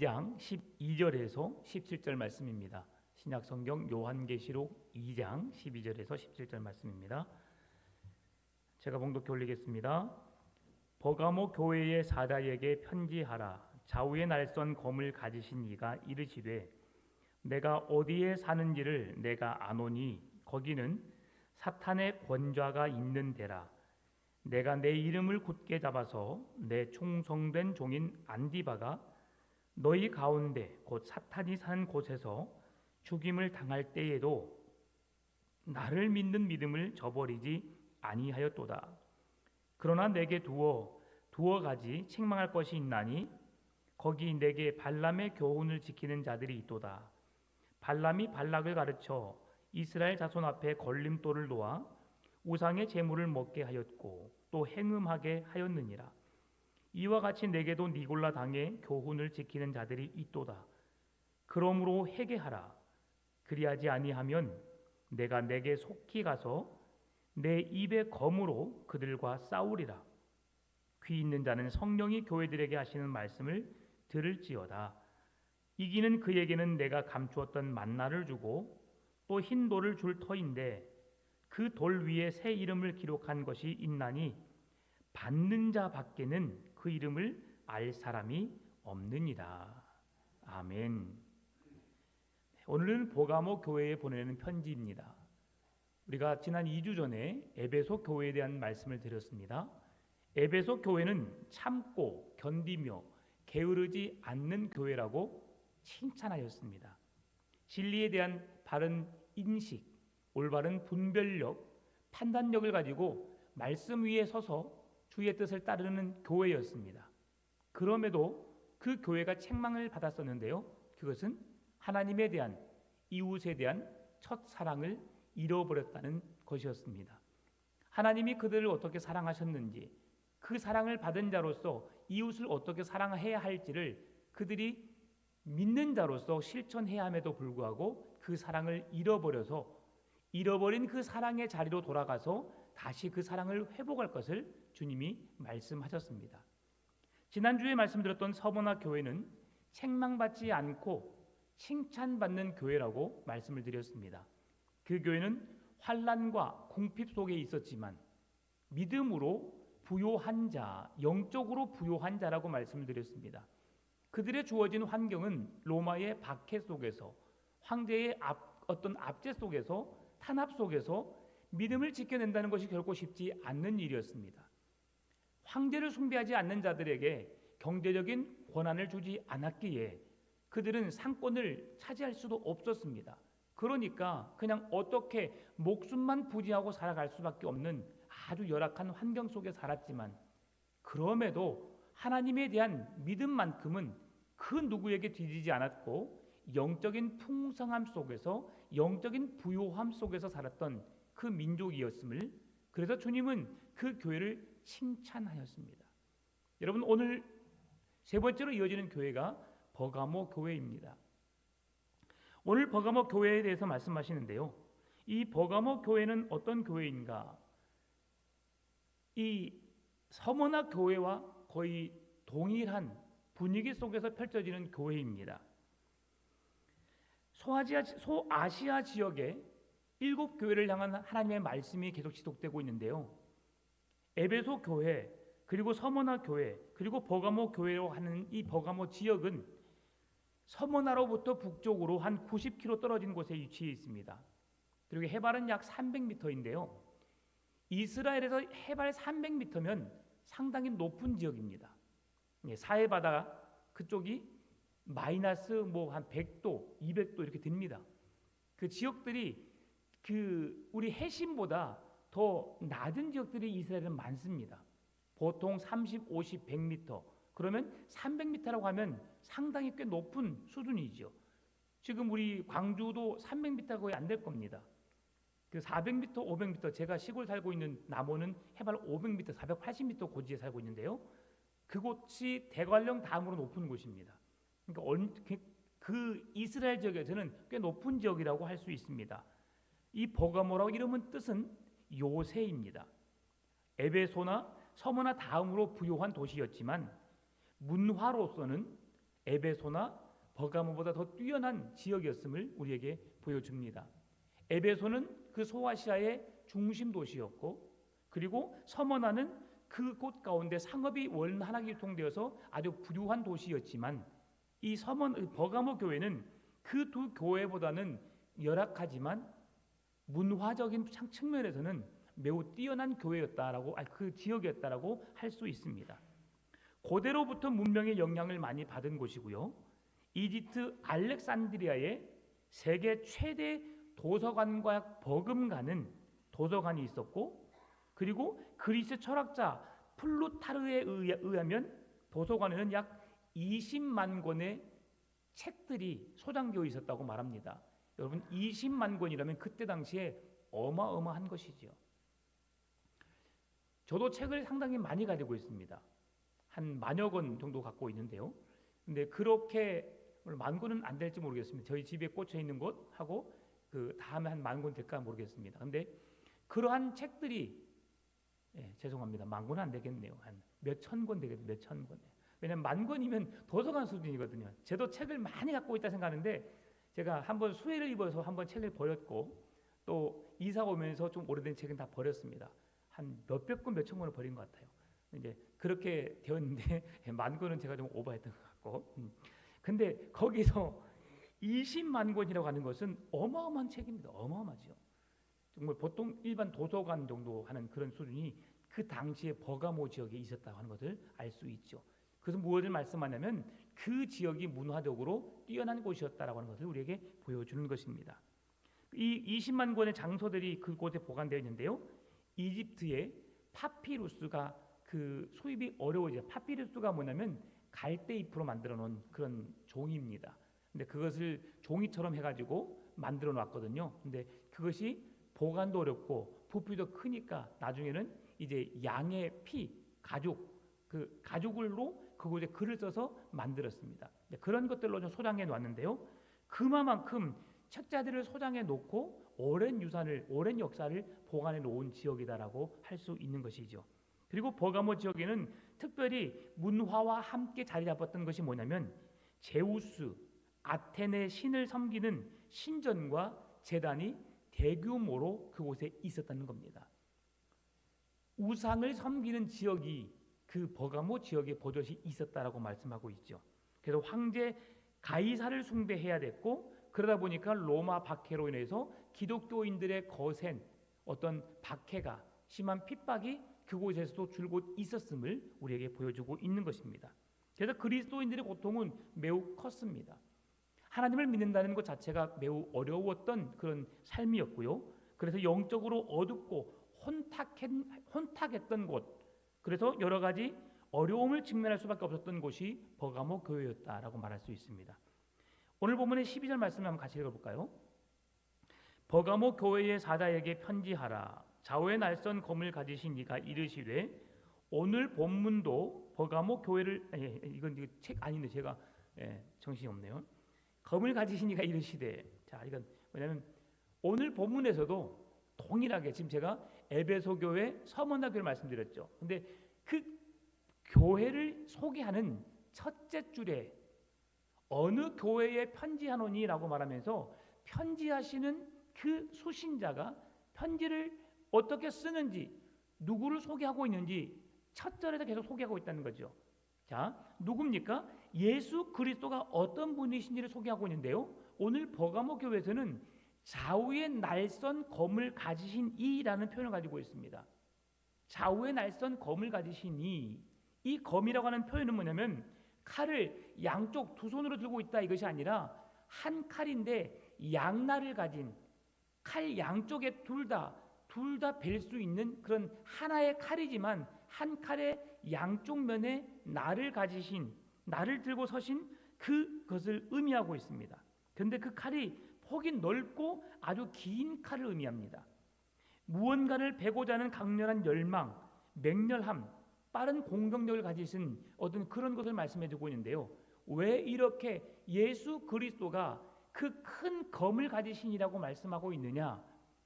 2장 12절에서 17절 말씀입니다. 신약성경 요한계시록 2장 12절에서 17절 말씀입니다. 제가 봉독해 올리겠습니다. 버가모 교회의 사자에게 편지하라. 좌우의 날선 검을 가지신 이가 이르시되 내가 어디에 사는지를 내가 아노니 거기는 사탄의 권좌가 있는 데라. 내가 내 이름을 굳게 잡아서 내 충성된 종인 안디바가 너희 가운데 곧 사탄이 사는 곳에서 죽임을 당할 때에도 나를 믿는 믿음을 저버리지 아니하였도다. 그러나 내게 두어 가지 책망할 것이 있나니 거기 내게 발람의 교훈을 지키는 자들이 있도다. 발람이 발락을 가르쳐 이스라엘 자손 앞에 걸림돌을 놓아 우상의 제물을 먹게 하였고 또 행음하게 하였느니라. 이와 같이 내게도 니골라 당의 교훈을 지키는 자들이 있도다. 그러므로 회개하라. 그리하지 아니하면 내가 내게 속히 가서 내 입의 검으로 그들과 싸우리라. 귀 있는 자는 성령이 교회들에게 하시는 말씀을 들을지어다. 이기는 그에게는 내가 감추었던 만나를 주고 또 흰 돌을 줄 터인데 그 돌 위에 새 이름을 기록한 것이 있나니 받는 자 밖에는 그 이름을 알 사람이 없느니라. 아멘. 오늘은 버가모 교회에 보내는 편지입니다. 우리가 지난 2주 전에 에베소 교회에 대한 말씀을 드렸습니다. 에베소 교회는 참고 견디며 게으르지 않는 교회라고 칭찬하였습니다. 진리에 대한 바른 인식, 올바른 분별력, 판단력을 가지고 말씀 위에 서서 주의 뜻을 따르는 교회였습니다. 그럼에도 그 교회가 책망을 받았었는데요. 그것은 하나님에 대한, 이웃에 대한 첫 사랑을 잃어버렸다는 것이었습니다. 하나님이 그들을 어떻게 사랑하셨는지, 그 사랑을 받은 자로서 이웃을 어떻게 사랑해야 할지를 그들이 믿는 자로서 실천해야 함에도 불구하고 그 사랑을 잃어버린 그 사랑의 자리로 돌아가서 다시 그 사랑을 회복할 것을 주님이 말씀하셨습니다. 지난주에 말씀드렸던 서머나 교회는 책망받지 않고 칭찬받는 교회라고 말씀을 드렸습니다. 그 교회는 환난과 궁핍 속에 있었지만 믿음으로 부요한 자, 영적으로 부요한 자라고 말씀을 드렸습니다. 그들의 주어진 환경은 로마의 박해 속에서, 황제의 어떤 압제 속에서, 탄압 속에서 믿음을 지켜낸다는 것이 결코 쉽지 않는 일이었습니다. 황제를 숭배하지 않는 자들에게 경제적인 권한을 주지 않았기에 그들은 상권을 차지할 수도 없었습니다. 그러니까 그냥 어떻게 목숨만 부지하고 살아갈 수밖에 없는 아주 열악한 환경 속에 살았지만 그럼에도 하나님에 대한 믿음만큼은 그 누구에게 뒤지지 않았고 영적인 풍성함 속에서, 영적인 부요함 속에서 살았던 그 민족이었음을, 그래서 주님은 그 교회를 칭찬하였습니다. 여러분, 오늘 세 번째로 이어지는 교회가 버가모 교회입니다. 오늘 버가모 교회에 대해서 말씀하시는데요. 이 버가모 교회는 어떤 교회인가? 이 서머나 교회와 거의 동일한 분위기 속에서 펼쳐지는 교회입니다. 소아시아 지역에 7교회를 향한 하나님의 말씀이 계속 지속되고 있는데요. 에베소 교회, 그리고 서머나 교회, 그리고 버가모 교회로 하는 이 버가모 지역은 서머나로부터 북쪽으로 한 90km 떨어진 곳에 위치해 있습니다. 그리고 해발은 약 300m인데요. 이스라엘에서 해발 300m면 상당히 높은 지역입니다. 사해바다 그쪽이 마이너스 한 100도, 200도 이렇게 됩니다. 그 지역들이 우리 해심보다 더 낮은 지역들이 이스라엘은 많습니다. 보통 30, 50, 100m. 그러면 300m라고 하면 상당히 꽤 높은 수준이죠. 지금 우리 광주도 300m 거의 안 될 겁니다. 그 400m, 500m, 제가 시골 살고 있는 남원은 해발 500m, 480m 고지에 살고 있는데요. 그곳이 대관령 다음으로 높은 곳입니다. 그러니까 그 이스라엘 지역에서는 꽤 높은 지역이라고 할 수 있습니다. 이 버가모라고 이름은 뜻은 요새입니다. 에베소나 서머나 다음으로 부요한 도시였지만 문화로서는 에베소나 버가모보다 더 뛰어난 지역이었음을 우리에게 보여줍니다. 에베소는 그 소아시아의 중심 도시였고, 그리고 서머나는 그곳 가운데 상업이 원활하게 유통되어서 아주 부유한 도시였지만, 이 버가모 교회는 그 두 교회보다는 열악하지만 문화적인 측면에서는 매우 뛰어난 교회였다라고, 그 지역이었다라고 할 수 있습니다. 고대로부터 문명의 영향을 많이 받은 곳이고요. 이집트 알렉산드리아에 세계 최대 도서관과 버금가는 도서관이 있었고, 그리고 그리스 철학자 플루타르에 의하면 도서관에는 약 20만 권의 책들이 소장되어 있었다고 말합니다. 여러분, 20만 권이라면 그때 당시에 어마어마한 것이지요. 저도 책을 상당히 많이 가지고 있습니다. 한 10,000여 권 정도 갖고 있는데요. 근데 그렇게 10,000권은 안 될지 모르겠습니다. 저희 집에 꽂혀 있는 곳하고 그 다음에 한 10,000권 될까 모르겠습니다. 근데 그러한 책들이, 죄송합니다. 10,000권은 안 되겠네요. 한 몇천 권 되겠네요. 몇천 권. 왜냐면 10,000권이면 도서관 수준이거든요. 저도 책을 많이 갖고 있다 생각하는데, 제가 한번 수해를 입어서 한번 책을 버렸고, 또 이사 오면서 좀 오래된 책은 다 버렸습니다. 한 몇백 권, 몇천 권을 버린 것 같아요. 이제 그렇게 되었는데 10,000권은 제가 좀 오버했던 것 같고, 근데 거기서 20만 권이라고 하는 것은 어마어마한 책입니다. 어마어마하죠. 정말 보통 일반 도서관 정도 하는 그런 수준이 그 당시에 버가모 지역에 있었다고 하는 것을 알 수 있죠. 그래서 무엇을 말씀하냐면 그 지역이 문화적으로 뛰어난 곳이었다라고 하는 것을 우리에게 보여주는 것입니다. 이 20만 권의 장소들이 그곳에 보관되어 있는데요. 이집트의 파피루스가 그 수입이 어려워져요. 파피루스가 뭐냐면 갈대잎으로 만들어 놓은 그런 종이입니다. 근데 그것을 종이처럼 해가지고 만들어 놨거든요. 근데 그것이 보관도 어렵고 부피도 크니까 나중에는 이제 양의 피, 그 가죽으로 그곳에 글을 써서 만들었습니다. 그런 것들로 좀 소장해 놨는데요. 그만큼 책자들을 소장해 놓고 오랜 유산을, 오랜 역사를 보관해 놓은 지역이다라고 할 수 있는 것이죠. 그리고 버가모 지역에는 특별히 문화와 함께 자리 잡았던 것이 뭐냐면 제우스, 아테네 신을 섬기는 신전과 제단이 대규모로 그곳에 있었다는 겁니다. 우상을 섬기는 지역이 그 버가모 지역에 버젓이 있었다라고 말씀하고 있죠. 그래서 황제 가이사를 숭배해야 됐고, 그러다 보니까 로마 박해로 인해서 기독교인들의 거센 어떤 박해가, 심한 핍박이 그곳에서도 줄곧 있었음을 우리에게 보여주고 있는 것입니다. 그래서 그리스도인들의 고통은 매우 컸습니다. 하나님을 믿는다는 것 자체가 매우 어려웠던 그런 삶이었고요. 그래서 영적으로 어둡고 혼탁했던 곳, 그래서 여러 가지 어려움을 직면할 수밖에 없었던 곳이 버가모 교회였다라고 말할 수 있습니다. 오늘 본문의 12절 말씀을 한번 같이 읽어볼까요? 버가모 교회의 사자에게 편지하라. 좌우에 날선 검을 가지신 이가 이르시되, 오늘 본문도 버가모 교회를, 이건 책 아닌데 제가 정신이 없네요. 검을 가지신 이가 이르시되, 자, 이건 왜냐하면 오늘 본문에서도 동일하게 지금 제가 에베소 교회, 서머나 교회를 말씀드렸죠. 근데 그 교회를 소개하는 첫째 줄에 어느 교회에 편지하노니라고 말하면서 편지하시는 그 수신자가 편지를 어떻게 쓰는지, 누구를 소개하고 있는지 첫 절에서 계속 소개하고 있다는 거죠. 자, 누굽니까? 예수 그리스도가 어떤 분이신지를 소개하고 있는데요. 오늘 버가모 교회에서는 좌우에 날선 검을 가지신 이라는 표현을 가지고 있습니다. 좌우에 날선 검을 가지신 이 검이라고 하는 표현은 뭐냐면 칼을 양쪽 두 손으로 들고 있다 이것이 아니라 한 칼인데 양날을 가진, 칼 양쪽에 둘 다 벨 수 있는 그런 하나의 칼이지만 한 칼의 양쪽 면에 날을 가지신, 날을 들고 서신 그것을 의미하고 있습니다. 그런데 그 칼이 폭이 넓고 아주 긴 칼을 의미합니다. 무언가를 베고자 하는 강렬한 열망, 맹렬함, 빠른 공격력을 가지신 어떤 그런 것을 말씀해주고 있는데요. 왜 이렇게 예수 그리스도가 그 큰 검을 가지신이라고 말씀하고 있느냐?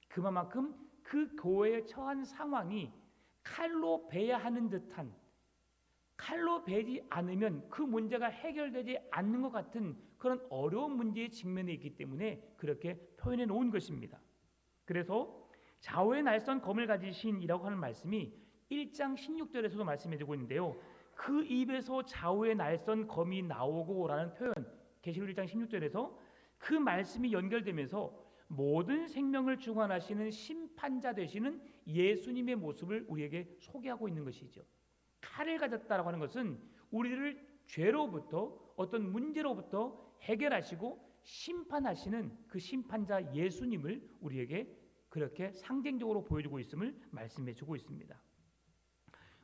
그만큼 그 교회에 처한 상황이 칼로 베야 하는 듯한, 칼로 베지 않으면 그 문제가 해결되지 않는 것 같은 그런 어려운 문제에 직면해 있기 때문에 그렇게 표현해 놓은 것입니다. 그래서 좌우의 날선 검을 가지신이라고 하는 말씀이 1장 16절에서도 말씀해 주고 있는데요. 그 입에서 좌우의 날선 검이 나오고라는 표현, 계시록 1장 16절에서 그 말씀이 연결되면서 모든 생명을 주관하시는 심판자 되시는 예수님의 모습을 우리에게 소개하고 있는 것이죠. 칼을 가졌다라고 하는 것은 우리를 죄로부터 어떤 문제로부터 해결하시고 심판하시는 그 심판자 예수님을 우리에게 그렇게 상징적으로 보여주고 있음을 말씀해 주고 있습니다.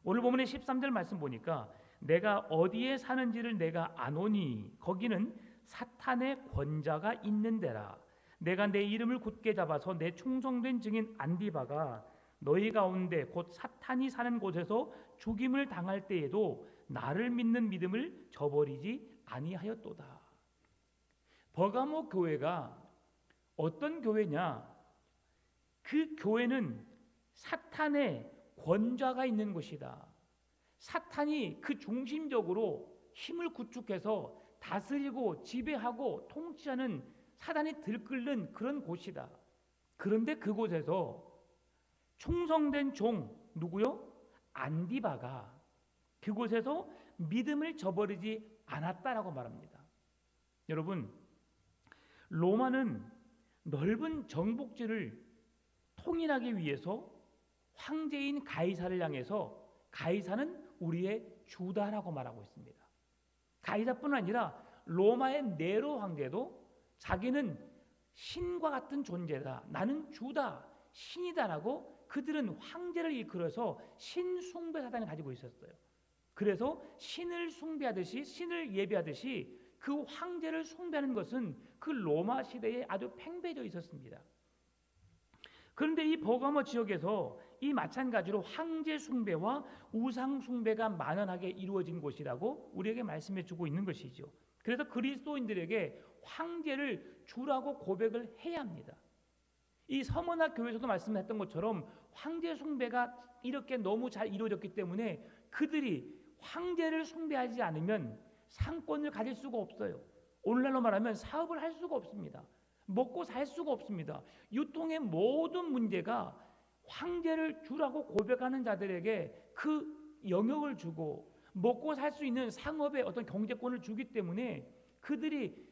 오늘 본문의 13절 말씀 보니까 내가 어디에 사는지를 내가 아노니 거기는 사탄의 권자가 있는 데라. 내가 내 이름을 굳게 잡아서 내 충성된 증인 안디바가 너희 가운데 곧 사탄이 사는 곳에서 죽임을 당할 때에도 나를 믿는 믿음을 저버리지 아니하였도다. 버가모 교회가 어떤 교회냐? 그 교회는 사탄의 권좌가 있는 곳이다. 사탄이 그 중심적으로 힘을 구축해서 다스리고 지배하고 통치하는 사단이 들끓는 그런 곳이다. 그런데 그곳에서 충성된 종 누구요? 안디바가 그곳에서 믿음을 저버리지 않았다라고 말합니다. 여러분, 로마는 넓은 정복지를 통일하기 위해서 황제인 가이사를 향해서 가이사는 우리의 주다라고 말하고 있습니다. 가이사뿐 아니라 로마의 네로 황제도 자기는 신과 같은 존재다, 나는 주다, 신이다라고 그들은 황제를 일컬어서 신숭배 사단을 가지고 있었어요. 그래서 신을 숭배하듯이 신을 예배하듯이 그 황제를 숭배하는 것은 그 로마 시대에 아주 팽배해져 있었습니다. 그런데 이 버가모 지역에서 이 마찬가지로 황제 숭배와 우상 숭배가 만연하게 이루어진 곳이라고 우리에게 말씀해 주고 있는 것이죠. 그래서 그리스도인들에게 황제를 주라고 고백을 해야 합니다. 이 서머나 교회에서도 말씀했던 것처럼 황제 숭배가 이렇게 너무 잘 이루어졌기 때문에 그들이 황제를 숭배하지 않으면 상권을 가질 수가 없어요. 오늘날로 말하면 사업을 할 수가 없습니다. 먹고 살 수가 없습니다. 유통의 모든 문제가 황제를 주라고 고백하는 자들에게 그 영역을 주고 먹고 살 수 있는 상업의 어떤 경제권을 주기 때문에 그들이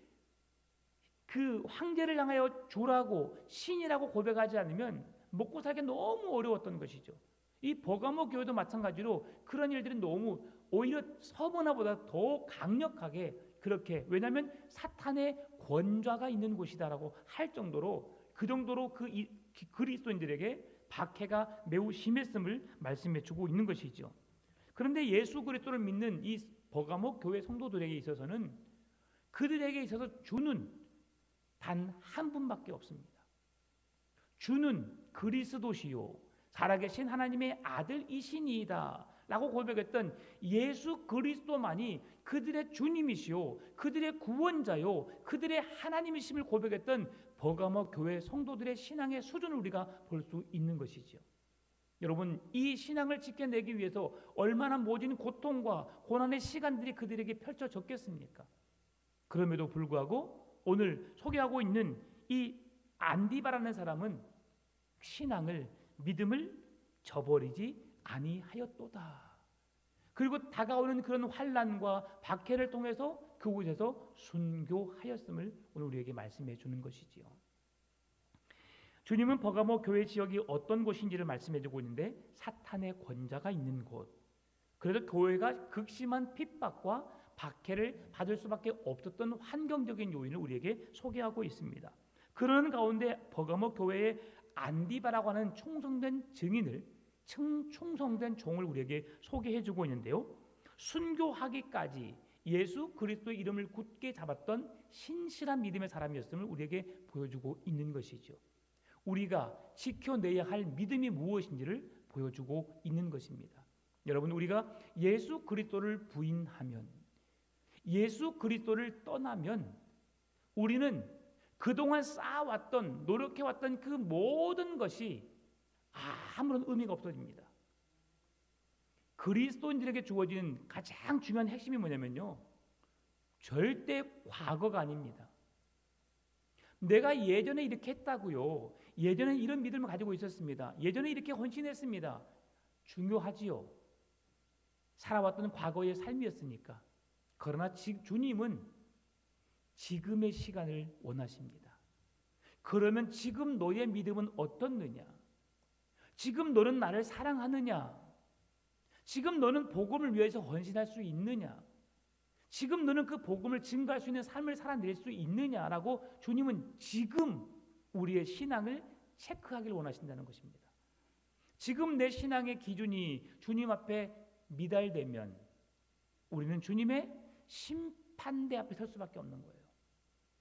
그 황제를 향하여 주라고 신이라고 고백하지 않으면 먹고 살기 너무 어려웠던 것이죠. 이 버가모 교회도 마찬가지로 그런 일들이 너무 오히려 서머나보다 더 강력하게 그렇게, 왜냐하면 사탄의 권좌가 있는 곳이다라고 할 정도로 그 정도로 그리스도인들에게 박해가 매우 심했음을 말씀해 주고 있는 것이죠. 그런데 예수 그리스도를 믿는 이 버가모 교회 성도들에게 있어서는 그들에게 있어서 주는 단 한 분밖에 없습니다. 주는 그리스도시요 살아계신 하나님의 아들이시니이다 라고 고백했던 예수 그리스도만이 그들의 주님이시요 그들의 구원자요 그들의 하나님이심을 고백했던 버가모 교회 성도들의 신앙의 수준을 우리가 볼 수 있는 것이죠. 여러분, 이 신앙을 지켜내기 위해서 얼마나 모진 고통과 고난의 시간들이 그들에게 펼쳐졌겠습니까? 그럼에도 불구하고 오늘 소개하고 있는 이 안디바라는 사람은 신앙을, 믿음을 저버리지 아니하였도다. 그리고 다가오는 그런 환난과 박해를 통해서 그곳에서 순교하였음을 오늘 우리에게 말씀해 주는 것이지요. 주님은 버가모 교회 지역이 어떤 곳인지를 말씀해 주고 있는데 사탄의 권자가 있는 곳, 그래서 교회가 극심한 핍박과 박해를 받을 수밖에 없었던 환경적인 요인을 우리에게 소개하고 있습니다. 그런 가운데 버가모 교회의 안디바라고 하는 충성된 증인을, 충성된 종을 우리에게 소개해주고 있는데요. 순교하기까지 예수 그리스도의 이름을 굳게 잡았던 신실한 믿음의 사람이었음을 우리에게 보여주고 있는 것이죠. 우리가 지켜내야 할 믿음이 무엇인지를 보여주고 있는 것입니다. 여러분, 우리가 예수 그리스도를 부인하면, 예수 그리스도를 떠나면 우리는 그동안 쌓아왔던, 노력해왔던 그 모든 것이 아무런 의미가 없어집니다. 그리스도인들에게 주어지는 가장 중요한 핵심이 뭐냐면요, 절대 과거가 아닙니다. 내가 예전에 이렇게 했다고요, 예전에 이런 믿음을 가지고 있었습니다, 예전에 이렇게 헌신했습니다, 중요하지요. 살아왔던 과거의 삶이었으니까. 그러나 주님은 지금의 시간을 원하십니다. 그러면 지금 너의 믿음은 어떻느냐? 지금 너는 나를 사랑하느냐? 지금 너는 복음을 위해서 헌신할 수 있느냐? 지금 너는 그 복음을 증거할 수 있는 삶을 살아낼 수 있느냐라고 주님은 지금 우리의 신앙을 체크하기를 원하신다는 것입니다. 지금 내 신앙의 기준이 주님 앞에 미달되면 우리는 주님의 심판대 앞에 설 수밖에 없는 거예요.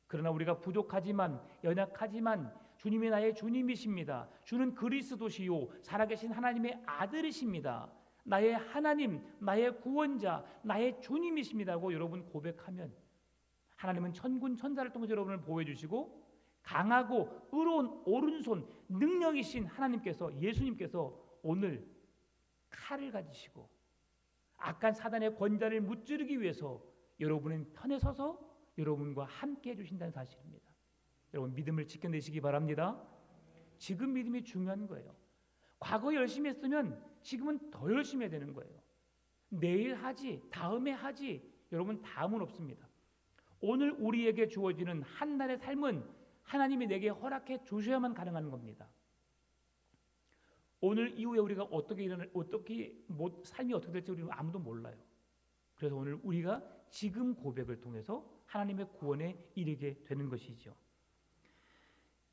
그러나 우리가 부족하지만 연약하지만 주님이 나의 주님이십니다. 주는 그리스도시요 살아계신 하나님의 아들이십니다. 나의 하나님, 나의 구원자, 나의 주님이십니다고 여러분 고백하면 하나님은 천군 천사를 통해서 여러분을 보호해 주시고 강하고 의로운 오른손 능력이신 하나님께서, 예수님께서 오늘 칼을 가지시고 악한 사단의 권좌를 무찌르기 위해서 여러분의 편에 서서 여러분과 함께 해주신다는 사실입니다. 여러분 믿음을 지켜내시기 바랍니다. 지금 믿음이 중요한 거예요. 과거 열심히 했으면 지금은 더 열심히 해야 되는 거예요. 내일 하지, 다음에 하지, 여러분 다음은 없습니다. 오늘 우리에게 주어지는 한 날의 삶은 하나님이 내게 허락해 주셔야만 가능한 겁니다. 오늘 이후에 우리가 어떻게 삶이 어떻게 될지 우리는 아무도 몰라요. 그래서 오늘 우리가 지금 고백을 통해서 하나님의 구원에 이르게 되는 것이죠.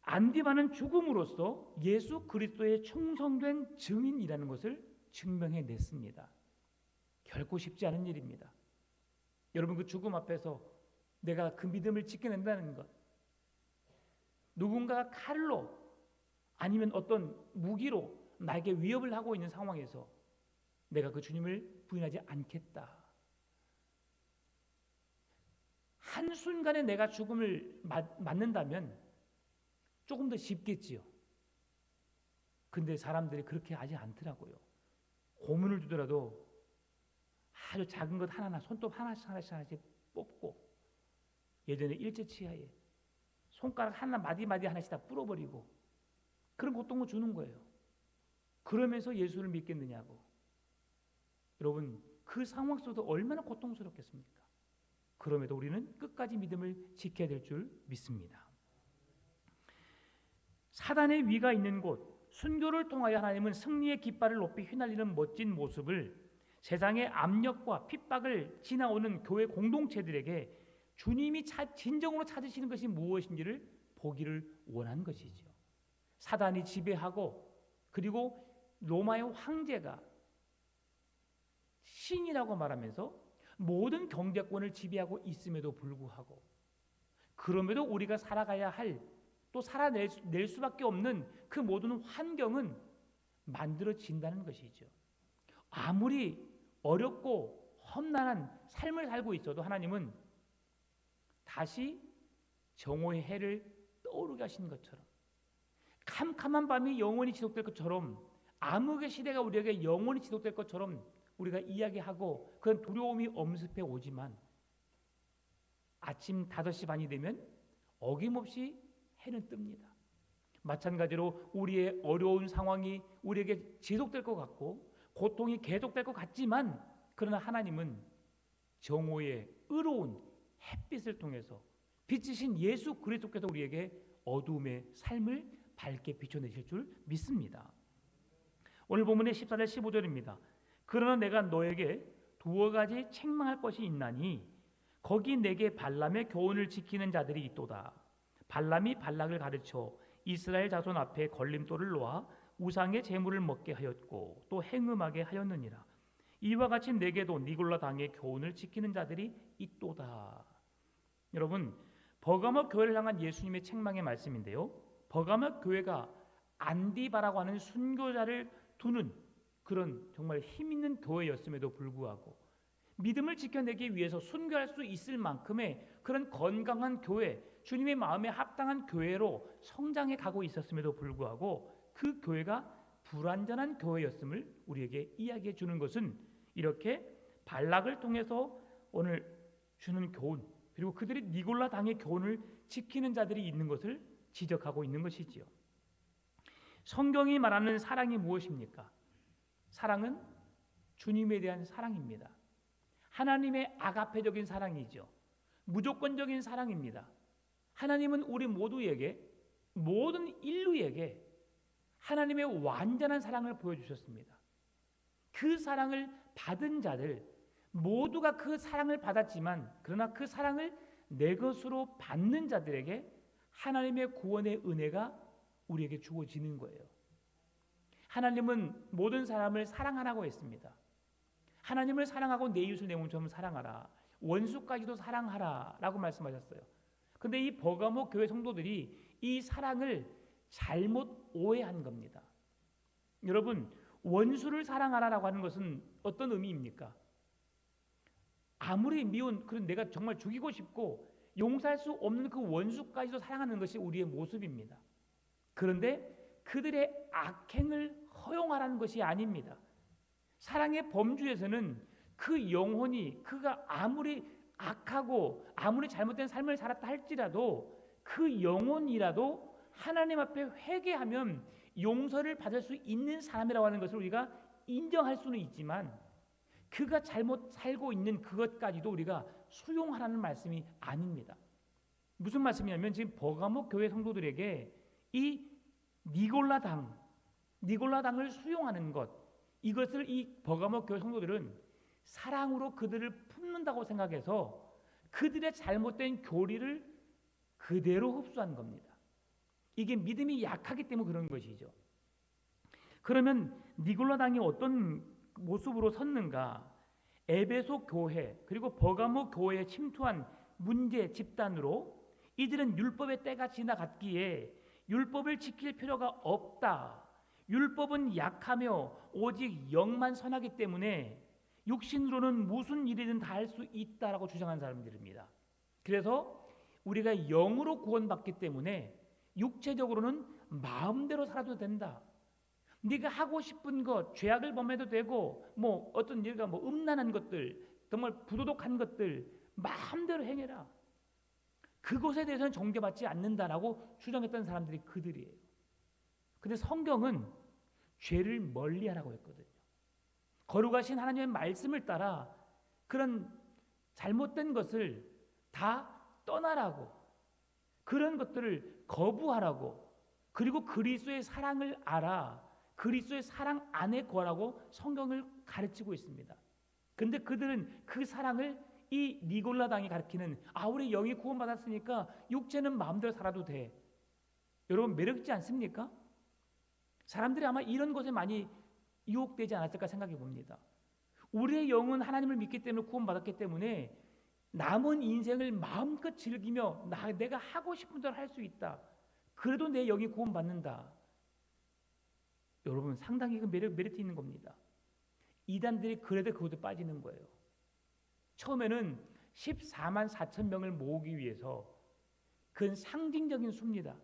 안디바는 죽음으로써 예수 그리스도의 충성된 증인이라는 것을 증명해냈습니다. 결코 쉽지 않은 일입니다. 여러분 그 죽음 앞에서 내가 그 믿음을 지켜낸다는 것, 누군가가 칼로 아니면 어떤 무기로 나에게 위협을 하고 있는 상황에서 내가 그 주님을 부인하지 않겠다. 한순간에 내가 죽음을 맞는다면 조금 더 쉽겠지요. 근데 사람들이 그렇게 하지 않더라고요. 고문을 주더라도 아주 작은 것 하나하나 손톱 하나씩 뽑고 예전에 일제치하에 손가락 하나 마디 하나씩 다 뿌려버리고 그런 고통을 주는 거예요. 그러면서 예수를 믿겠느냐고. 여러분 그 상황 속도 얼마나 고통스럽겠습니까? 그럼에도 우리는 끝까지 믿음을 지켜야 될 줄 믿습니다. 사단의 위가 있는 곳, 순교를 통하여 하나님은 승리의 깃발을 높이 휘날리는 멋진 모습을 세상의 압력과 핍박을 지나오는 교회 공동체들에게 주님이 진정으로 찾으시는 것이 무엇인지를 보기를 원한 것이죠. 사단이 지배하고 그리고 로마의 황제가 신이라고 말하면서 모든 경제권을 지배하고 있음에도 불구하고 그럼에도 우리가 살아가야 할 또 살아낼 수밖에 없는 그 모든 환경은 만들어진다는 것이죠. 아무리 어렵고 험난한 삶을 살고 있어도 하나님은 다시 정오의 해를 떠오르게 하신 것처럼 캄캄한 밤이 영원히 지속될 것처럼 암흑의 시대가 우리에게 영원히 지속될 것처럼 우리가 이야기하고 그런 두려움이 엄습해 오지만 아침 5시 반이 되면 어김없이 해는 뜹니다. 마찬가지로 우리의 어려운 상황이 우리에게 지속될 것 같고 고통이 계속될 것 같지만 그러나 하나님은 정오의 의로운 햇빛을 통해서 빛이신 예수 그리스도께서 우리에게 어두움의 삶을 밝게 비춰내실 줄 믿습니다. 오늘 본문의 14절 15절입니다. 그러나 내가 너에게 두어 가지 책망할 것이 있나니 거기 내게 발람의 교훈을 지키는 자들이 있도다. 발람이 발락을 가르쳐 이스라엘 자손 앞에 걸림돌을 놓아 우상의 제물을 먹게 하였고 또 행음하게 하였느니라. 이와 같이 내게도 니골라 당의 교훈을 지키는 자들이 있도다. 여러분 버가모 교회를 향한 예수님의 책망의 말씀인데요. 버가모 교회가 안디바라고 하는 순교자를 두는 그런 정말 힘 있는 교회였음에도 불구하고 믿음을 지켜내기 위해서 순교할 수 있을 만큼의 그런 건강한 교회, 주님의 마음에 합당한 교회로 성장해 가고 있었음에도 불구하고 그 교회가 불완전한 교회였음을 우리에게 이야기해 주는 것은 이렇게 발락을 통해서 오늘 주는 교훈, 그리고 그들이 니골라 당의 교훈을 지키는 자들이 있는 것을 지적하고 있는 것이지요. 성경이 말하는 사랑이 무엇입니까? 사랑은 주님에 대한 사랑입니다. 하나님의 아가페적인 사랑이죠. 무조건적인 사랑입니다. 하나님은 우리 모두에게, 모든 인류에게 하나님의 완전한 사랑을 보여주셨습니다. 그 사랑을 받은 자들 모두가 그 사랑을 받았지만, 그러나 그 사랑을 내 것으로 받는 자들에게 하나님의 구원의 은혜가 우리에게 주어지는 거예요. 하나님은 모든 사람을 사랑하라고 했습니다. 하나님을 사랑하고 내 이웃을 내 몸처럼 사랑하라, 원수까지도 사랑하라 라고 말씀하셨어요. 근데 이 버가모 교회 성도들이 이 사랑을 잘못 오해한 겁니다. 여러분, 원수를 사랑하라라고 하는 것은 어떤 의미입니까? 아무리 미운, 그런 내가 정말 죽이고 싶고 용서할 수 없는 그 원수까지도 사랑하는 것이 우리의 모습입니다. 그런데 그들의 악행을 허용하라는 것이 아닙니다. 사랑의 범주에서는 그 영혼이, 그가 아무리 악하고 아무리 잘못된 삶을 살았다 할지라도 그 영혼이라도 하나님 앞에 회개하면 용서를 받을 수 있는 사람이라고 하는 것을 우리가 인정할 수는 있지만, 그가 잘못 살고 있는 그것까지도 우리가 수용하라는 말씀이 아닙니다. 무슨 말씀이냐면, 지금 버가모 교회 성도들에게 이 니골라당을 수용하는 것, 이것을 이 버가모 교회 성도들은 사랑으로 그들을 품는다고 생각해서 그들의 잘못된 교리를 그대로 흡수한 겁니다. 이게 믿음이 약하기 때문에 그런 것이죠. 그러면 니골라당이 어떤 모습으로 섰는가? 에베소 교회 그리고 버가모 교회에 침투한 문제 집단으로 이들은 율법의 때가 지나갔기에 율법을 지킬 필요가 없다. 율법은 약하며 오직 영만 선하기 때문에 육신으로는 무슨 일이든 다 할 수 있다라고 주장한 사람들입니다. 그래서 우리가 영으로 구원받기 때문에 육체적으로는 마음대로 살아도 된다. 네가 하고 싶은 것, 죄악을 범해도 되고, 뭐 어떤 네가 뭐 음란한 것들, 정말 부도덕한 것들 마음대로 행해라. 그것에 대해서는 정죄받지 않는다라고 주장했던 사람들이 그들이에요. 근데 성경은 죄를 멀리하라고 했거든요. 거룩하신 하나님의 말씀을 따라 그런 잘못된 것을 다 떠나라고, 그런 것들을 거부하라고, 그리고 그리스도의 사랑을 알아, 그리스도의 사랑 안에 거라고 성경을 가르치고 있습니다. 근데 그들은 그 사랑을 이 니골라당이 가르치는, 우리 영이 구원받았으니까 육체는 마음대로 살아도 돼. 여러분, 매력있지 않습니까? 사람들이 아마 이런 것에 많이 유혹되지 않았을까 생각해 봅니다. 우리의 영은 하나님을 믿기 때문에 구원받았기 때문에 남은 인생을 마음껏 즐기며 내가 하고 싶은 대로 할 수 있다. 그래도 내 영이 구원받는다. 여러분, 상당히 그 메리트 있는 겁니다. 이단들이 그래도 그것도 빠지는 거예요. 처음에는 14만 4천 명을 모으기 위해서, 그건 상징적인 수입니다.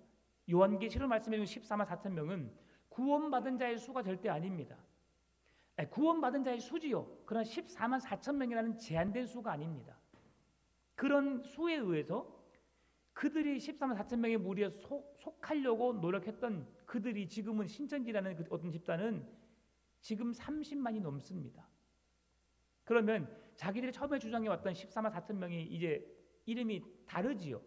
요한계시록 말씀해 준 14만 4천 명은 구원받은 자의 수가 절대 아닙니다. 구원받은 자의 수지요. 그러나 14만 4천 명이라는 제한된 수가 아닙니다. 그런 수에 의해서 그들이 14만 4천 명의 무리에 속하려고 노력했던 그들이 지금은 신천지라는 그 어떤 집단은 지금 30만이 넘습니다. 그러면 자기들이 처음에 주장해왔던 14만 4천 명이 이제 이름이 다르지요.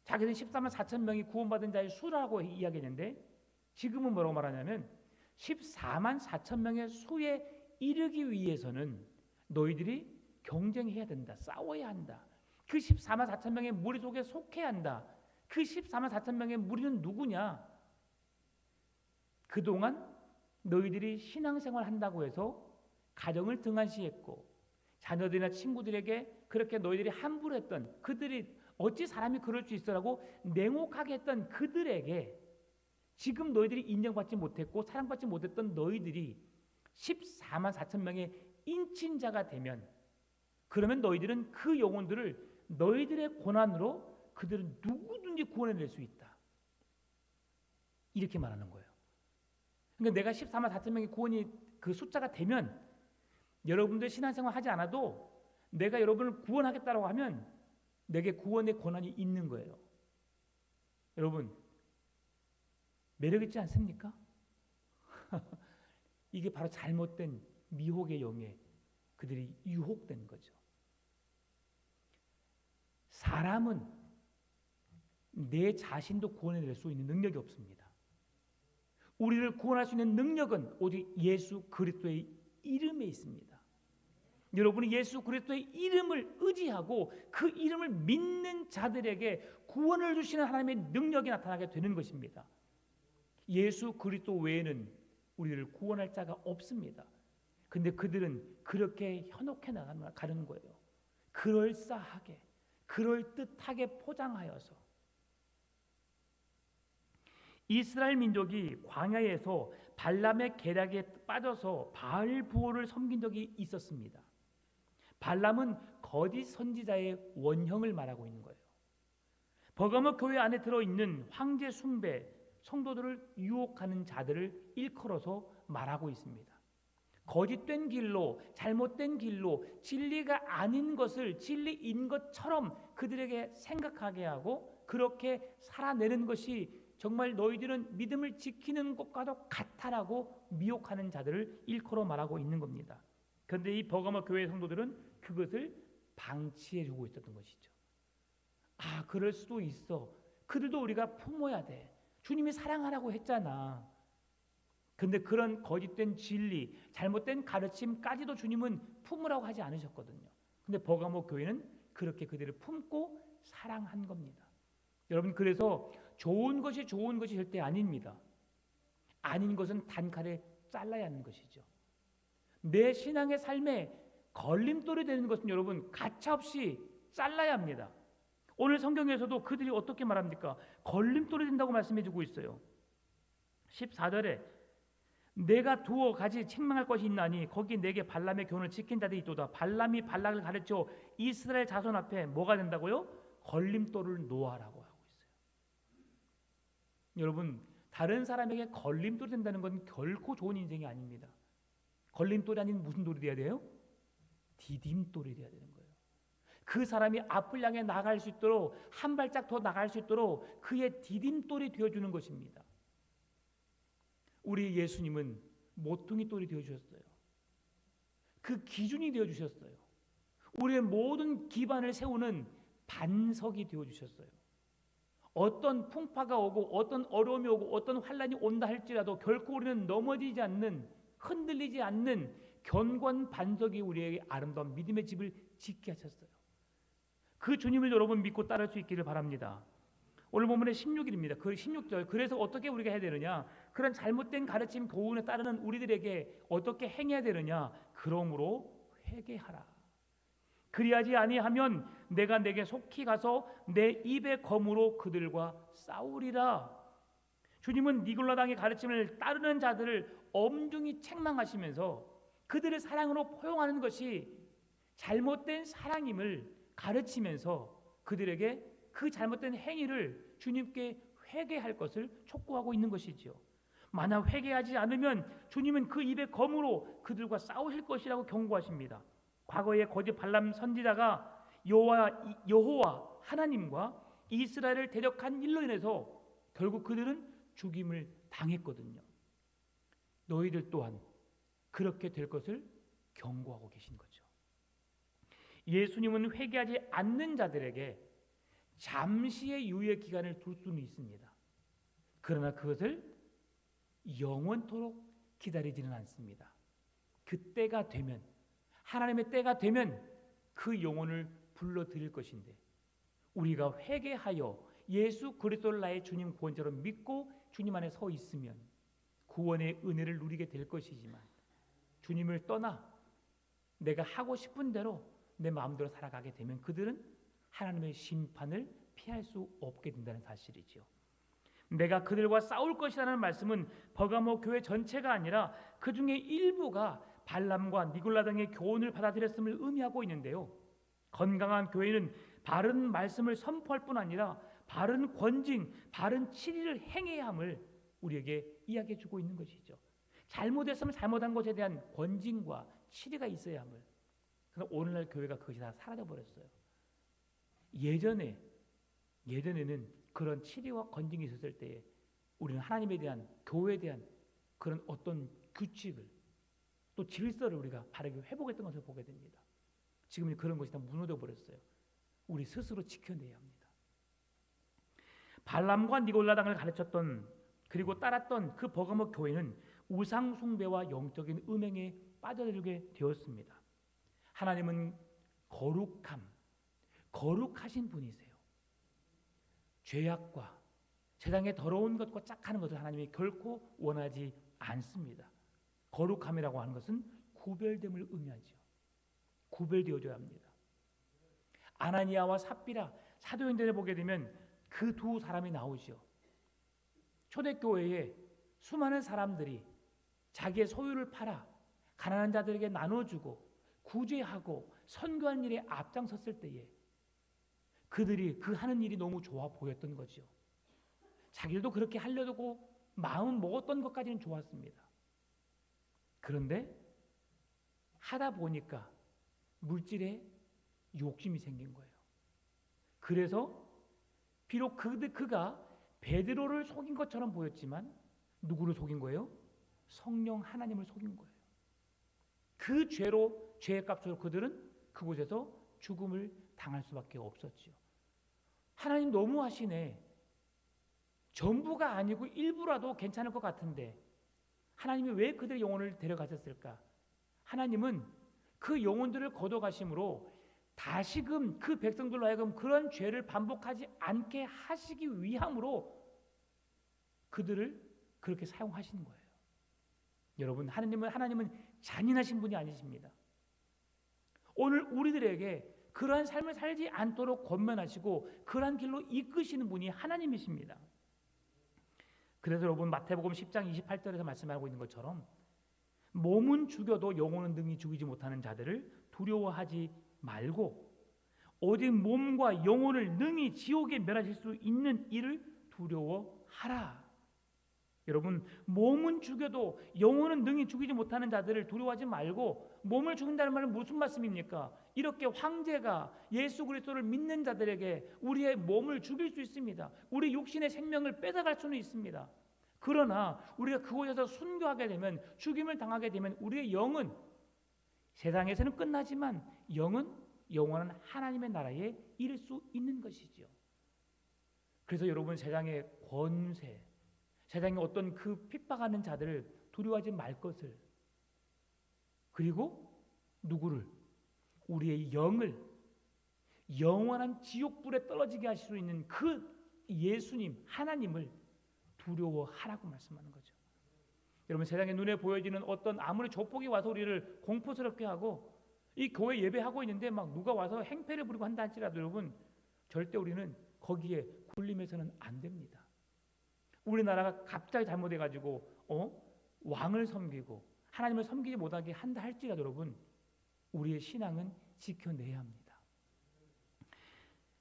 자기들은 14만 4천 명이 구원받은 자의 수라고 이야기했는데, 지금은 뭐라고 말하냐면 14만 4천 명의 수에 이르기 위해서는 너희들이 경쟁해야 된다. 싸워야 한다. 그 14만 4천 명의 무리 속에 속해야 한다. 그 14만 4천 명의 무리는 누구냐? 그동안 너희들이 신앙생활 한다고 해서 가정을 등한시했고 자녀들이나 친구들에게 그렇게 너희들이 함부로 했던, 그들이 어찌 사람이 그럴 수 있어라고 냉혹하게 했던 그들에게 지금 너희들이 인정받지 못했고 사랑받지 못했던 너희들이 14만 4천 명의 인친자가 되면, 그러면 너희들은 그 영혼들을 너희들의 고난으로 그들은 누구든지 구원해낼 수 있다. 이렇게 말하는 거예요. 그러니까 내가 14만 4천 명의 구원이 그 숫자가 되면 여러분들 신앙생활 하지 않아도 내가 여러분을 구원하겠다고 하면 내게 구원의 권한이 있는 거예요. 여러분, 매력 있지 않습니까? 이게 바로 잘못된 미혹의 영에 그들이 유혹된 거죠. 사람은 내 자신도 구원해낼 수 있는 능력이 없습니다. 우리를 구원할 수 있는 능력은 오직 예수 그리스도의 이름에 있습니다. 여러분이 예수 그리스도의 이름을 의지하고 그 이름을 믿는 자들에게 구원을 주시는 하나님의 능력이 나타나게 되는 것입니다. 예수 그리스도 외에는 우리를 구원할 자가 없습니다. 근데 그들은 그렇게 현혹해 나가는 거예요. 그럴싸하게, 그럴듯하게 포장하여서. 이스라엘 민족이 광야에서 발람의 계략에 빠져서 바알 부호를 섬긴 적이 있었습니다. 발람은 거짓 선지자의 원형을 말하고 있는 거예요. 버가모 교회 안에 들어있는 황제 숭배, 성도들을 유혹하는 자들을 일컬어서 말하고 있습니다. 거짓된 길로, 잘못된 길로, 진리가 아닌 것을 진리인 것처럼 그들에게 생각하게 하고 그렇게 살아내는 것이 정말 너희들은 믿음을 지키는 것과도 같다라고 미혹하는 자들을 일컬어 말하고 있는 겁니다. 그런데 이 버가모 교회 성도들은 그것을 방치해주고 있었던 것이죠. 아, 그럴 수도 있어. 그들도 우리가 품어야 돼. 주님이 사랑하라고 했잖아. 근데 그런 거짓된 진리, 잘못된 가르침까지도 주님은 품으라고 하지 않으셨거든요. 근데 버가모 교회는 그렇게 그들을 품고 사랑한 겁니다. 여러분, 그래서 좋은 것이 절대 아닙니다. 아닌 것은 단칼에 잘라야 하는 것이죠. 내 신앙의 삶에 걸림돌이 되는 것은 여러분 가차없이 잘라야 합니다. 오늘 성경에서도 그들이 어떻게 말합니까? 걸림돌이 된다고 말씀해주고 있어요. 14절에 내가 두어 가지 책망할 것이 있나니 거기 내게 발람의 교훈을 지킨 자들이 있도다. 발람이 발락을 가르쳐 이스라엘 자손 앞에 뭐가 된다고요? 걸림돌을 놓아라고 하고 있어요. 여러분, 다른 사람에게 걸림돌이 된다는 건 결코 좋은 인생이 아닙니다. 걸림돌이 아닌 무슨 돌이 돼야 돼요? 디딤돌이 돼야 되는 거예요. 그 사람이 앞을 향해 나갈 수 있도록 한 발짝 더 나갈 수 있도록 그의 디딤돌이 되어주는 것입니다. 우리 예수님은 모퉁이 돌이 되어주셨어요. 그 기준이 되어주셨어요. 우리의 모든 기반을 세우는 반석이 되어주셨어요. 어떤 풍파가 오고 어떤 어려움이 오고 어떤 환난이 온다 할지라도 결코 우리는 넘어지지 않는, 흔들리지 않는 견고한 반석이 우리에게 아름다운 믿음의 집을 짓게 하셨어요. 그 주님을 여러분 믿고 따를 수 있기를 바랍니다. 오늘 본문의 16일입니다. 그 16절. 그래서 어떻게 우리가 해야 되느냐? 그런 잘못된 가르침 교훈에 따르는 우리들에게 어떻게 행해야 되느냐? 그러므로 회개하라. 그리하지 아니하면 내가 내게 속히 가서 내 입의 검으로 그들과 싸우리라. 주님은 니골라당의 가르침을 따르는 자들을 엄중히 책망하시면서 그들을 사랑으로 포용하는 것이 잘못된 사랑임을 가르치면서 그들에게 그 잘못된 행위를 주님께 회개할 것을 촉구하고 있는 것이지요. 만약 회개하지 않으면 주님은 그 입의 검으로 그들과 싸우실 것이라고 경고하십니다. 과거에 거짓 발람 선지자가 여호와 하나님과 이스라엘을 대적한 일로 인해서 결국 그들은 죽임을 당했거든요. 너희들 또한 그렇게 될 것을 경고하고 계신 거죠. 예수님은 회개하지 않는 자들에게 잠시의 유예 기간을 둘 수는 있습니다. 그러나 그것을 영원토록 기다리지는 않습니다. 그때가 되면, 하나님의 때가 되면 그 영혼을 불러들일 것인데 우리가 회개하여 예수 그리스도를 나의 주님 구원자로 믿고 주님 안에 서 있으면 구원의 은혜를 누리게 될 것이지만 주님을 떠나 내가 하고 싶은 대로 내 마음대로 살아가게 되면 그들은 하나님의 심판을 피할 수 없게 된다는 사실이지요. 내가 그들과 싸울 것이라는 말씀은 버가모 교회 전체가 아니라 그 중에 일부가 발람과 니골라 등의 교훈을 받아들였음을 의미하고 있는데요. 건강한 교회는 바른 말씀을 선포할 뿐 아니라 바른 권징, 바른 치리를 행해야 함을 우리에게 이야기해 주고 있는 것이죠. 잘못했으면 잘못한 것에 대한 권징과 치리가 있어야 함을. 그런데 오늘날 교회가 그것이 다 사라져 버렸어요. 예전에는 그런 치리와 건징이 있었을 때에 우리는 하나님에 대한, 교회에 대한 그런 어떤 규칙을 또 질서를 우리가 바르게 회복했던 것을 보게 됩니다. 지금은 그런 것이 다 무너져 버렸어요. 우리 스스로 지켜내야 합니다. 발람과 니골라당을 가르쳤던 그리고 따랐던 그 버가모 교회는 우상 숭배와 영적인 음행에 빠져들게 되었습니다. 하나님은 거룩하신 분이세요. 죄악과 세상의 더러운 것과 짝하는 것을 하나님이 결코 원하지 않습니다. 거룩함이라고 하는 것은 구별됨을 의미하죠. 구별되어져야 합니다. 아나니아와 삽비라, 사도행전에 보게 되면 그 두 사람이 나오죠. 초대교회에 수많은 사람들이 자기의 소유를 팔아 가난한 자들에게 나눠주고 구제하고 선교한 일에 앞장섰을 때에 그들이 그 하는 일이 너무 좋아 보였던 거죠. 자기들도 그렇게 하려고 마음 먹었던 것까지는 좋았습니다. 그런데 하다 보니까 물질에 욕심이 생긴 거예요. 그래서 비록 그가 베드로를 속인 것처럼 보였지만 누구를 속인 거예요? 성령 하나님을 속인 거예요. 그 죄의 값으로 그들은 그곳에서 죽음을 당할 수밖에 없었죠. 하나님 너무하시네. 전부가 아니고 일부라도 괜찮을 것 같은데 하나님이 왜 그들의 영혼을 데려가셨을까? 하나님은 그 영혼들을 거둬가심으로 다시금 그 백성들로 하여금 그런 죄를 반복하지 않게 하시기 위함으로 그들을 그렇게 사용하시는 거예요. 여러분, 하나님은 잔인하신 분이 아니십니다. 오늘 우리들에게 그러한 삶을 살지 않도록 권면하시고 그러한 길로 이끄시는 분이 하나님이십니다. 그래서 여러분, 마태복음 10장 28절에서 말씀하고 있는 것처럼 몸은 죽여도 영혼은 능히 죽이지 못하는 자들을 두려워하지 말고 오직 몸과 영혼을 능히 지옥에 멸하실 수 있는 이를 두려워하라. 여러분, 몸은 죽여도 영혼은 능히 죽이지 못하는 자들을 두려워하지 말고, 몸을 죽인다는 말은 무슨 말씀입니까? 이렇게 황제가 예수 그리스도를 믿는 자들에게 우리의 몸을 죽일 수 있습니다. 우리 육신의 생명을 뺏어갈 수는 있습니다. 그러나 우리가 그곳에서 순교하게 되면, 죽임을 당하게 되면 우리의 영은 세상에서는 끝나지만 영은 영원한 하나님의 나라에 이를 수 있는 것이죠. 그래서 여러분, 세상의 권세, 세상의 어떤 그 핍박하는 자들을 두려워하지 말 것을, 그리고 누구를? 우리의 영을 영원한 지옥불에 떨어지게 하실 수 있는 그 예수님, 하나님을 두려워하라고 말씀하는 거죠. 여러분, 세상에 눈에 보여지는 어떤 아무리 조폭이 와서 우리를 공포스럽게 하고 이 교회 예배하고 있는데 막 누가 와서 행패를 부리고 한다 할지라도 여러분, 절대 우리는 거기에 굴림해서는 안 됩니다. 우리나라가 갑자기 잘못해가지고 왕을 섬기고 하나님을 섬기지 못하게 한다 할지라도 여러분, 우리의 신앙은 지켜내야 합니다.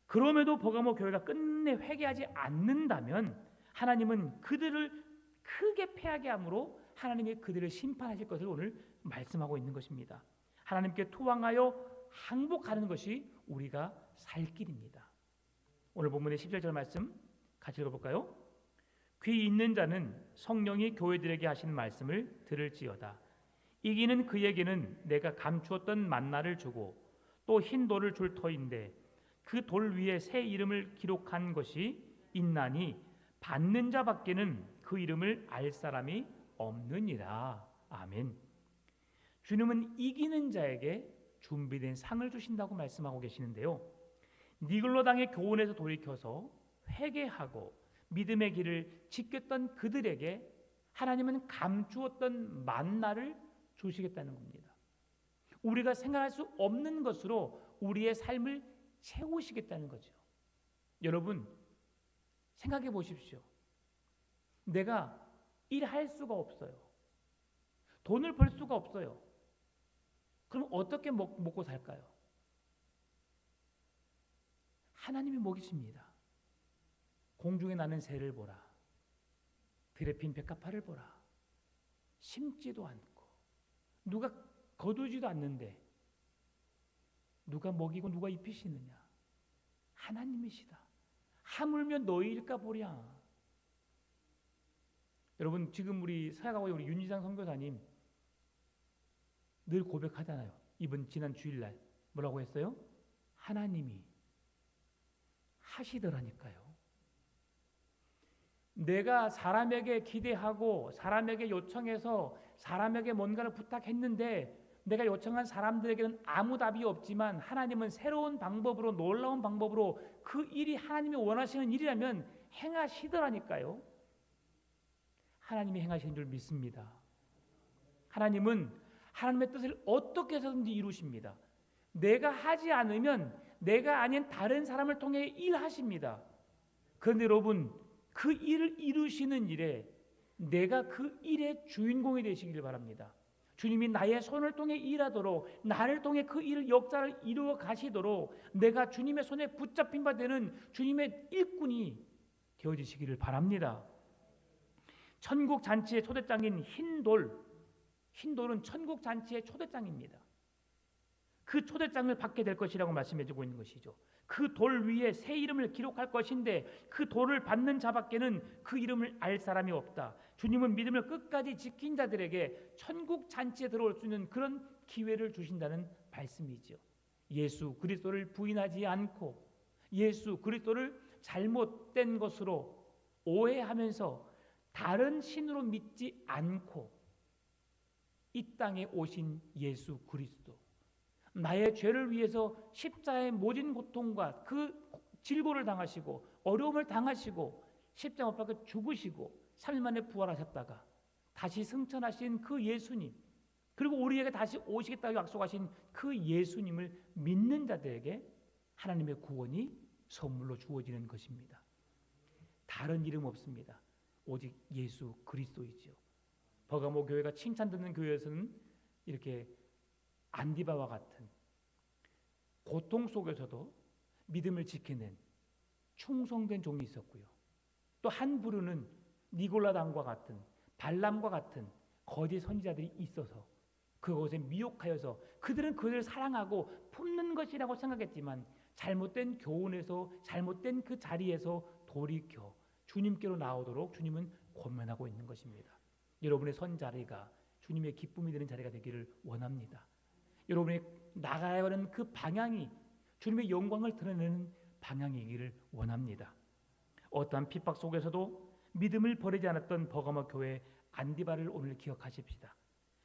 그럼에도 버가모 교회가 끝내 회개하지 않는다면 하나님은 그들을 크게 패하게 함으로 하나님이 그들을 심판하실 것을 오늘 말씀하고 있는 것입니다. 하나님께 투항하여 항복하는 것이 우리가 살 길입니다. 오늘 본문의 17절 말씀 같이 읽어볼까요? 귀 있는 자는 성령이 교회들에게 하신 말씀을 들을지어다. 이기는 그에게는 내가 감추었던 만나를 주고 또 흰 돌을 줄 터인데 그 돌 위에 새 이름을 기록한 것이 있나니 받는 자밖에는 그 이름을 알 사람이 없느니라. 아멘. 주님은 이기는 자에게 준비된 상을 주신다고 말씀하고 계시는데요, 니골로당의 교훈에서 돌이켜서 회개하고 믿음의 길을 지켰던 그들에게 하나님은 감추었던 만나를 주시겠다는 겁니다. 우리가 생각할 수 없는 것으로 우리의 삶을 채우시겠다는 거죠. 여러분, 생각해 보십시오. 내가 일할 수가 없어요. 돈을 벌 수가 없어요. 그럼 어떻게 먹고 살까요? 하나님이 먹이십니다. 공중에 나는 새를 보라. 들에 핀 백합화를 보라. 심지도 않고 누가 거두지도 않는데 누가 먹이고 누가 입히시느냐? 하나님이시다. 하물며 너희일까 보랴. 여러분, 지금 우리 사역하고 우리 윤지상 선교사님 늘 고백하잖아요. 이번 지난 주일날 뭐라고 했어요? 하나님이 하시더라니까요. 내가 사람에게 기대하고 사람에게 요청해서 사람에게 뭔가를 부탁했는데 내가 요청한 사람들에게는 아무 답이 없지만 하나님은 새로운 방법으로, 놀라운 방법으로 그 일이 하나님이 원하시는 일이라면 행하시더라니까요. 하나님이 행하시는 줄 믿습니다. 하나님은 하나님의 뜻을 어떻게 해서든지 이루십니다. 내가 하지 않으면 내가 아닌 다른 사람을 통해 일하십니다. 그런데 여러분, 그 일을 이루시는 일에 내가 그 일의 주인공이 되시길 바랍니다. 주님이 나의 손을 통해 일하도록, 나를 통해 그 일을 역사를 이루어 가시도록 내가 주님의 손에 붙잡힌 바 되는 주님의 일꾼이 되어지시기를 바랍니다. 천국 잔치의 초대장인 흰돌은 천국 잔치의 초대장입니다. 그 초대장을 받게 될 것이라고 말씀해주고 있는 것이죠. 그 돌 위에 새 이름을 기록할 것인데 그 돌을 받는 자밖에는 그 이름을 알 사람이 없다. 주님은 믿음을 끝까지 지킨 자들에게 천국 잔치에 들어올 수 있는 그런 기회를 주신다는 말씀이죠. 예수 그리스도를 부인하지 않고 예수 그리스도를 잘못된 것으로 오해하면서 다른 신으로 믿지 않고 이 땅에 오신 예수 그리스도, 나의 죄를 위해서 십자가의 모진 고통과 그 질고를 당하시고 어려움을 당하시고 십자가 못 박혀 죽으시고 3일 만에 부활하셨다가 다시 승천하신 그 예수님, 그리고 우리에게 다시 오시겠다고 약속하신 그 예수님을 믿는 자들에게 하나님의 구원이 선물로 주어지는 것입니다. 다른 이름 없습니다. 오직 예수 그리스도이죠. 버가모 교회가 칭찬 듣는 교회에서는 이렇게 안디바와 같은 고통 속에서도 믿음을 지켜낸 충성된 종이 있었고요. 또 한 부류는 니골라당과 같은 발람과 같은 거짓 선지자들이 있어서 그것에 미혹하여서 그들은 그들을 사랑하고 품는 것이라고 생각했지만 잘못된 교훈에서 잘못된 그 자리에서 돌이켜 주님께로 나오도록 주님은 권면하고 있는 것입니다. 여러분의 선 자리가 주님의 기쁨이 되는 자리가 되기를 원합니다. 여러분이 나가야 하는 그 방향이 주님의 영광을 드러내는 방향이기를 원합니다. 어떠한 핍박 속에서도 믿음을 버리지 않았던 버가모 교회 안디바를 오늘 기억하십시다.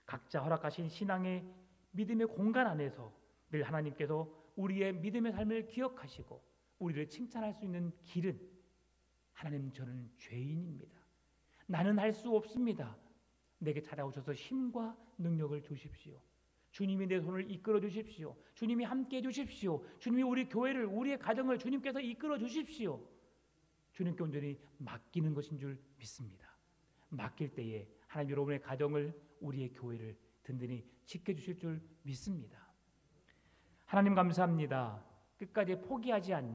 각자 허락하신 신앙의 믿음의 공간 안에서 늘 하나님께서 우리의 믿음의 삶을 기억하시고 우리를 칭찬할 수 있는 길은 하나님, 저는 죄인입니다. 나는 할 수 없습니다. 내게 찾아오셔서 힘과 능력을 주십시오. 주님이 내 손을 이끌어 주십시오. 주님이 함께 해 주십시오. 주님이 우리 교회를, 우리의 가정을 주님께서 이끌어 주십시오. 주님께 온전히 맡기는 것인 줄 믿습니다. 맡길 때에 하나님 여러분의 가정을, 우리의 교회를 든든히 지켜주실 줄 믿습니다. 하나님 감사합니다. 끝까지 포기하지 않는